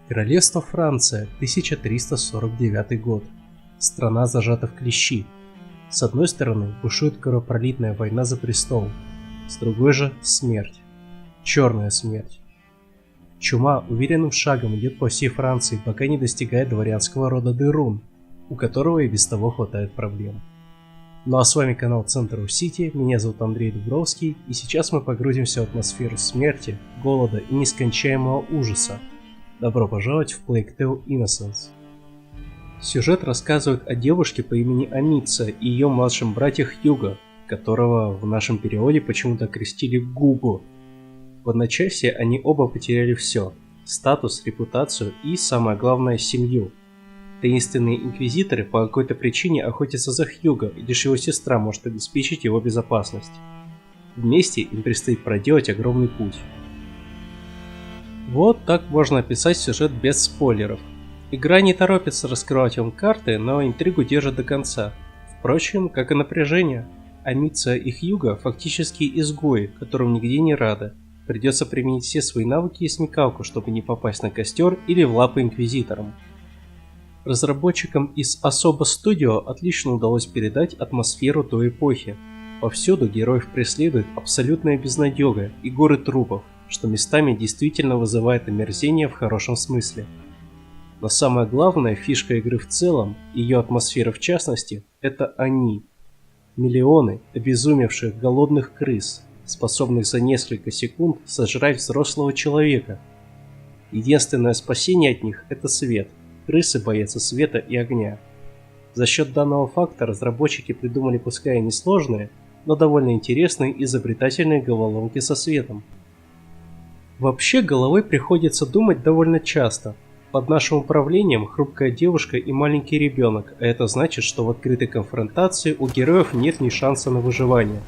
Королевство Франция, 1349 год. Страна зажата в клещи. С одной стороны бушует кровопролитная война за престол, с другой же смерть. Черная смерть. Чума уверенным шагом идет по всей Франции, пока не достигает дворянского рода Дерун, у которого и без того хватает проблем. Ну а с вами канал Центр Сити, меня зовут Андрей Дубровский, и сейчас мы погрузимся в атмосферу смерти, голода и нескончаемого ужаса. Добро пожаловать в Plague Tale: Innocence. Сюжет рассказывает о девушке по имени Амица и ее младшем брате Хьюго, которого в нашем переводе почему-то окрестили Гуго. В одночасье они оба потеряли все – статус, репутацию и, самое главное, семью. Таинственные инквизиторы по какой-то причине охотятся за Хьюго, и лишь его сестра может обеспечить его безопасность. Вместе им предстоит проделать огромный путь. Вот так можно описать сюжет без спойлеров. Игра не торопится раскрывать вам карты, но интригу держит до конца. Впрочем, как и напряжение. Амица и Хьюго фактически изгои, которым нигде не рады. Придется применить все свои навыки и смекалку, чтобы не попасть на костер или в лапы инквизиторам. Разработчикам из Asobo Studio отлично удалось передать атмосферу той эпохи. Повсюду героев преследует абсолютная безнадега и горы трупов, что местами действительно вызывает омерзение в хорошем смысле. Но самая главная фишка игры в целом, ее атмосфера в частности, это они. Миллионы обезумевших голодных крыс, способных за несколько секунд сожрать взрослого человека. Единственное спасение от них – это свет. Крысы боятся света и огня. За счет данного факта разработчики придумали пускай и несложные, но довольно интересные и изобретательные головоломки со светом. Вообще головой приходится думать довольно часто. Под нашим управлением хрупкая девушка и маленький ребенок, а это значит, что в открытой конфронтации у героев нет ни шанса на выживание.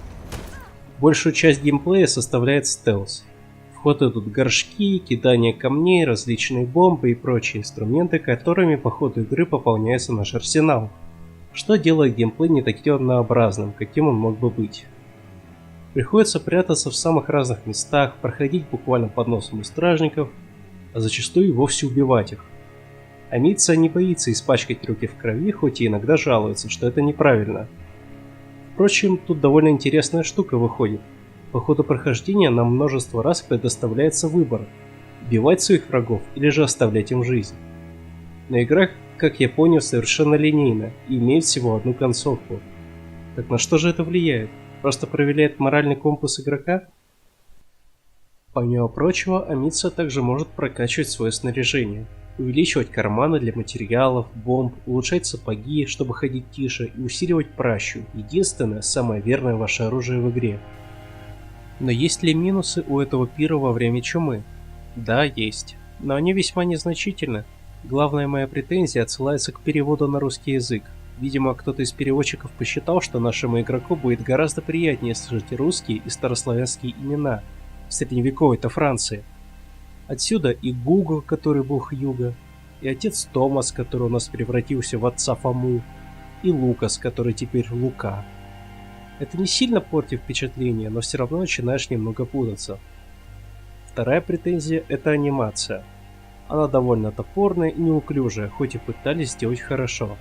Большую часть геймплея составляет стелс. В ход идут горшки, кидание камней, различные бомбы и прочие инструменты, которыми по ходу игры пополняется наш арсенал, что делает геймплей не таким однообразным, каким он мог бы быть. Приходится прятаться в самых разных местах, проходить буквально под носом у стражников, а зачастую и вовсе убивать их. Амица не боится испачкать руки в крови, хоть и иногда жалуется, что это неправильно. Впрочем, тут довольно интересная штука выходит. По ходу прохождения нам множество раз предоставляется выбор – убивать своих врагов или же оставлять им жизнь. Но игра, как я понял, совершенно линейна и имеет всего одну концовку. Так на что же это влияет? Просто проверяет моральный компас игрока? Помимо прочего, Амица также может прокачивать свое снаряжение, увеличивать карманы для материалов, бомб, улучшать сапоги, чтобы ходить тише, и усиливать пращу, единственное, самое верное ваше оружие в игре. Но есть ли минусы у этого пира во время чумы? Да, есть, но они весьма незначительны. Главная моя претензия отсылается к переводу на русский язык. Видимо, кто-то из переводчиков посчитал, что нашему игроку будет гораздо приятнее слышать русские и старославянские имена в средневековой-то Франции. Отсюда и Гуго, который был Хьюго, и отец Томас, который у нас превратился в отца Фому, и Лукас, который теперь Лука. Это не сильно портит впечатление, но все равно начинаешь немного путаться. Вторая претензия – это анимация. Она довольно топорная и неуклюжая, хоть и пытались сделать хорошо.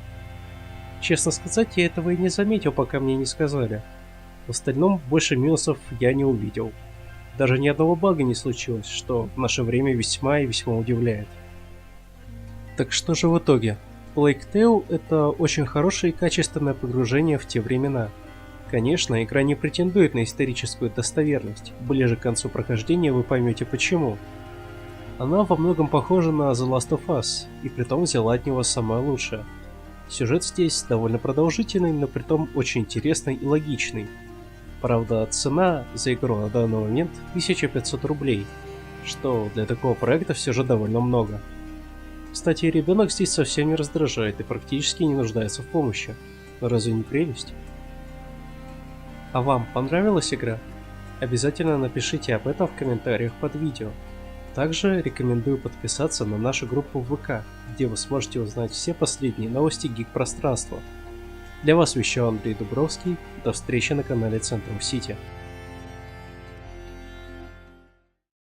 Честно сказать, я этого и не заметил, пока мне не сказали. В остальном больше минусов я не увидел. Даже ни одного бага не случилось, что в наше время весьма и весьма удивляет. Так что же в итоге? Plague Tale – это очень хорошее и качественное погружение в те времена. Конечно, игра не претендует на историческую достоверность, ближе к концу прохождения вы поймете почему. Она во многом похожа на The Last of Us, и притом взяла от него самое лучшее. Сюжет здесь довольно продолжительный, но притом очень интересный и логичный. Правда, цена за игру на данный момент 1500 рублей, что для такого проекта все же довольно много. Кстати, ребенок здесь совсем не раздражает и практически не нуждается в помощи. Разве не прелесть? А вам понравилась игра? Обязательно напишите об этом в комментариях под видео. Также рекомендую подписаться на нашу группу в ВК, где вы сможете узнать все последние новости гик-пространства. Для вас вещал Андрей Дубровский. До встречи на канале Центр Сити.